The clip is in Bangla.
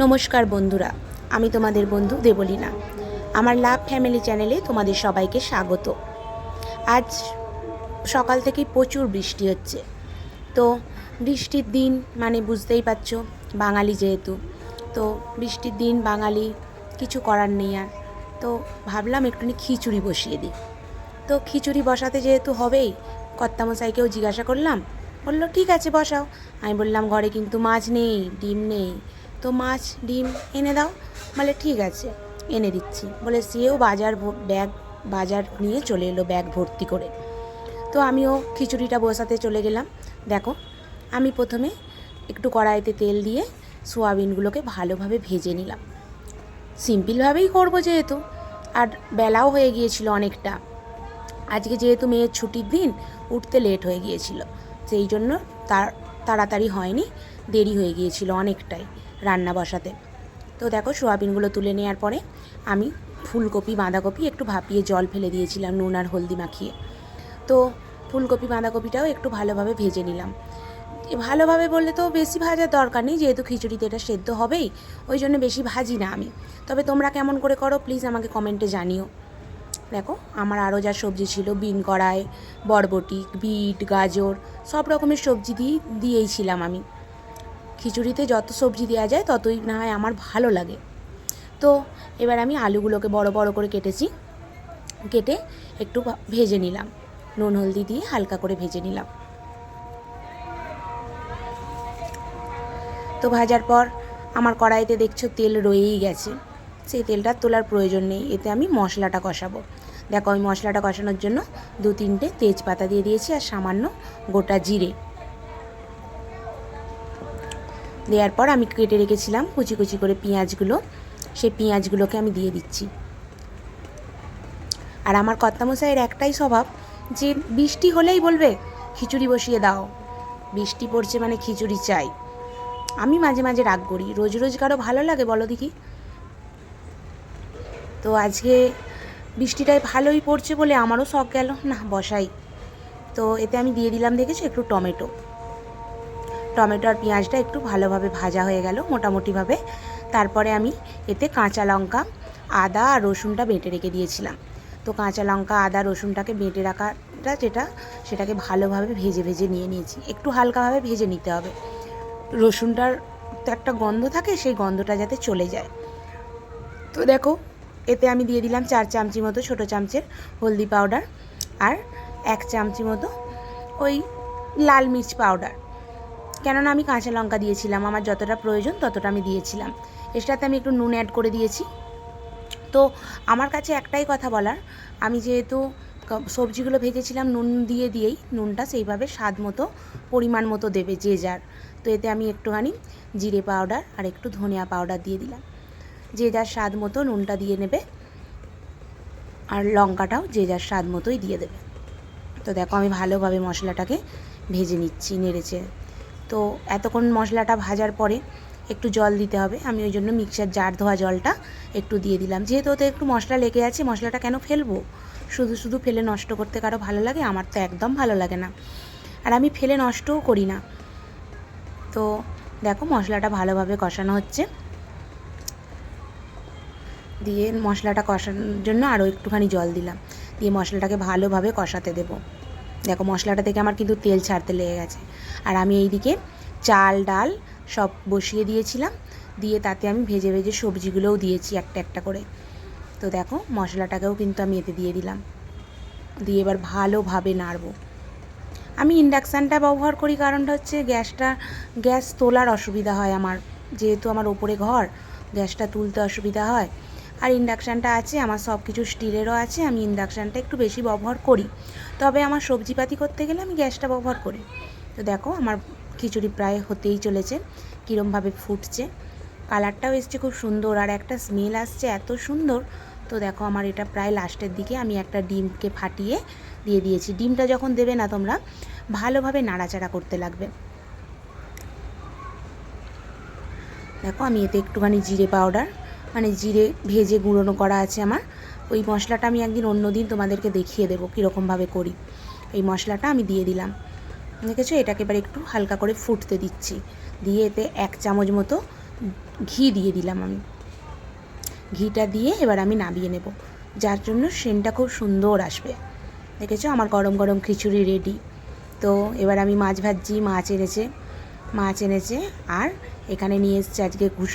নমস্কার বন্ধুরা, আমি তোমাদের বন্ধু দেবলীনা। আমার লাভ ফ্যামিলি চ্যানেলে তোমাদের সবাইকে স্বাগত। আজ সকাল থেকেই প্রচুর বৃষ্টি হচ্ছে। তো বৃষ্টির দিন মানে বুঝতেই পারছো, বাঙালি যেহেতু, তো বৃষ্টির দিন বাঙালি কিছু করার নেই। আর তো ভাবলাম একটুখানি খিচুড়ি বসিয়ে দিই। তো খিচুড়ি বসাতে যেহেতু হবেই, কর্তামশাইকেও জিজ্ঞাসা করলাম, বললো ঠিক আছে বসাও। আমি বললাম ঘরে কিন্তু মাছ নেই, ডিম নেই, তো মাছ ডিম এনে দাও। বলে ঠিক আছে এনে দিচ্ছি বলে সেও বাজার নিয়ে চলে এলো ব্যাগ ভর্তি করে। তো আমিও খিচুড়িটা বসাতে চলে গেলাম। দেখো, আমি প্রথমে একটু কড়াইতে তেল দিয়ে সোয়াবিনগুলোকে ভালোভাবে ভেজে নিলাম। সিম্পলভাবেই করবো যেহেতু, আর বেলাও হয়ে গিয়েছিল অনেকটা। আজকে যেহেতু মেয়ের ছুটির দিন, উঠতে লেট হয়ে গিয়েছিল, সেই জন্য তাড়াতাড়ি হয়নি, দেরি হয়ে গিয়েছিল অনেকটাই রান্না বসাতে। তো দেখো, সোয়াবিনগুলো তুলে নেওয়ার পরে আমি ফুলকপি বাঁধাকপি একটু ভাপিয়ে জল ফেলে দিয়েছিলাম নুন আর হলদি মাখিয়ে। তো ফুলকপি বাঁধাকপিটাও একটু ভালোভাবে ভেজে নিলাম। ভালোভাবে বললে তো বেশি ভাজার দরকার নেই, যেহেতু খিচুড়িতে এটা সেদ্ধ হবেই, ওই জন্য বেশি ভাজি না আমি। তবে তোমরা কেমন করে করো প্লিজ আমাকে কমেন্টে জানিও। দেখো, আমার আরও যা সবজি ছিল, বিন কড়াই, বরবটি, বিট, গাজর, সব রকমের সবজি দিয়েইছিলাম আমি। খিচুড়িতে যত সবজি দেওয়া যায় ততই না হয় আমার ভালো লাগে। তো এবার আমি আলুগুলোকে বড় বড় করে কেটে একটু ভেজে নিলাম, নুন হলদি দিয়ে হালকা করে ভেজে নিলাম। তো ভাজার পর আমার কড়াইতে দেখছো তেল রয়েই গেছে, সেই তেলটা তোলার প্রয়োজন নেই, এতে আমি মশলাটা কষাবো। দেখো, আমি মশলাটা কষানোর জন্য 2-3টে তেজপাতা দিয়ে দিয়েছি আর সামান্য গোটা জিরে দেওয়ার পর আমি কেটে রেখেছিলাম কুচি কুচি করে পেঁয়াজগুলো, সেই পেঁয়াজগুলোকে আমি দিয়ে দিচ্ছি। আর আমার কর্তামশাইয়ের একটাই স্বভাব, যে বৃষ্টি হলেই বলবে খিচুড়ি বসিয়ে দাও, বৃষ্টি পড়ছে মানে খিচুড়ি চাই। আমি মাঝে মাঝে রাগ করি, রোজ রোজ কারো ভালো লাগে বলো দেখি? তো আজকে বৃষ্টিটাই ভালোই পড়ছে বলে আমারও শখ গেল, না বসাই। তো এতে আমি দিয়ে দিলাম, দেখেছো, একটু টমেটো আর পেঁয়াজটা একটু ভালোভাবে ভাজা হয়ে গেল মোটামুটিভাবে। তারপরে আমি এতে কাঁচা লঙ্কা, আদা আর রসুনটা বেটে রেখে দিয়েছিলাম। তো কাঁচা লঙ্কা, আদা, রসুনটাকে বেটে রাখাটা সেটাকে ভালোভাবে ভেজে নিয়েছি। একটু হালকাভাবে ভেজে নিতে হবে, রসুনটার তো একটা গন্ধ থাকে, সেই গন্ধটা যাতে চলে যায়। তো দেখো, এতে আমি দিয়ে দিলাম 4 চামচি মতো ছোটো চামচের হলদি পাউডার আর 1 চামচি মতো ওই লাল মির্চ পাউডার। কেননা আমি কাঁচা লঙ্কা দিয়েছিলাম, আমার যতটা প্রয়োজন ততটা আমি দিয়েছিলাম। এর সাথে আমি একটু নুন অ্যাড করে দিয়েছি। তো আমার কাছে একটাই কথা বলার, আমি যেহেতু সবজিগুলো ভেজেছিলাম নুন দিয়েই, নুনটা সেইভাবে স্বাদ মতো পরিমাণ মতো দেবে যে যার। তো এতে আমি একটুখানি জিরে পাউডার আর একটু ধনিয়া পাউডার দিয়ে দিলাম, যে যার স্বাদ মতো নুনটা দিয়ে নেবে, আর লঙ্কাটাও যে যার স্বাদ মতোই দিয়ে দেবে। তো দেখো, আমি ভালোভাবে মশলাটাকে ভেজে নিচ্ছি নেড়েচে। তো এতক্ষণ মশলাটা ভাজার পরে একটু জল দিতে হবে, আমি ওই জন্য মিক্সার জার ধোয়া জলটা একটু দিয়ে দিলাম। যেহেতু ওতে একটু মশলা লেগে আছে, মশলাটা কেন ফেলবো, শুধু ফেলে নষ্ট করতে কারো ভালো লাগে? আমার তো একদম ভালো লাগে না, আর আমি ফেলে নষ্টও করি না। তো দেখো, মশলাটা ভালোভাবে কষানো হচ্ছে, দিয়ে মশলাটা কষানোর জন্য আরও একটুখানি জল দিলাম, দিয়ে মশলাটাকে ভালোভাবে কষাতে দেবো। দেখো, মশলাটা থেকে আমার কিন্তু তেল ছাড়তে লেগে গেছে। আর আমি এইদিকে চাল ডাল সব বসিয়ে দিয়েছিলাম, দিয়ে তাতে আমি ভেজে সবজিগুলোও দিয়েছি একটা একটা করে। তো দেখো, মশলাটাকেও কিন্তু আমি এতে দিয়ে দিলাম, দিয়ে এবার ভালোভাবে নাড়বো। আমি ইন্ডাকশানটা ব্যবহার করি, কারণটা হচ্ছে গ্যাস তোলার অসুবিধা হয় আমার, যেহেতু আমার ওপরে ঘর, গ্যাসটা তুলতে অসুবিধা হয়। আর ইন্ডাকশানটা আছে আমার, সব কিছু স্টিলেরও আছে, আমি ইন্ডাকশানটা একটু বেশি ব্যবহার করি। তবে আমার সবজিপাতি করতে গেলে আমি গ্যাসটা ব্যবহার করি। তো দেখো, আমার খিচুড়ি প্রায় হতেই চলেছে, কীরমভাবে ফুটছে, কালারটাও এসছে খুব সুন্দর, আর একটা স্মেল আসছে এত সুন্দর। তো দেখো, আমার এটা প্রায় লাস্টের দিকে, আমি একটা ডিমকে ফাটিয়ে দিয়ে দিয়েছি। ডিমটা যখন দেবে না তোমরা, ভালোভাবে নাড়াচাড়া করতে লাগবে। দেখো, আমি এতে একটুখানি জিরে পাউডার, মানে জিরে ভেজে গুঁড়ো করা আছে আমার, ওই মশলাটা আমি একদিন অন্য দিন তোমাদেরকে দেখিয়ে দেবো কীরকমভাবে করি। এই মশলাটা আমি দিয়ে দিলাম, দেখেছো? এটাকে এবার একটু হালকা করে ফুটতে দিচ্ছি, দিয়ে এতে 1 চামচ মতো ঘি দিয়ে দিলাম আমি। ঘিটা দিয়ে এবার আমি নামিয়ে নেব, যার জন্য সেন্টটা খুব সুন্দর আসবে। দেখেছো আমার গরম গরম খিচুড়ি রেডি। তো এবার আমি মাছ ভাজছি, মাছ এনেছে আর এখানে নিয়ে এসেছে আজকে কুসুম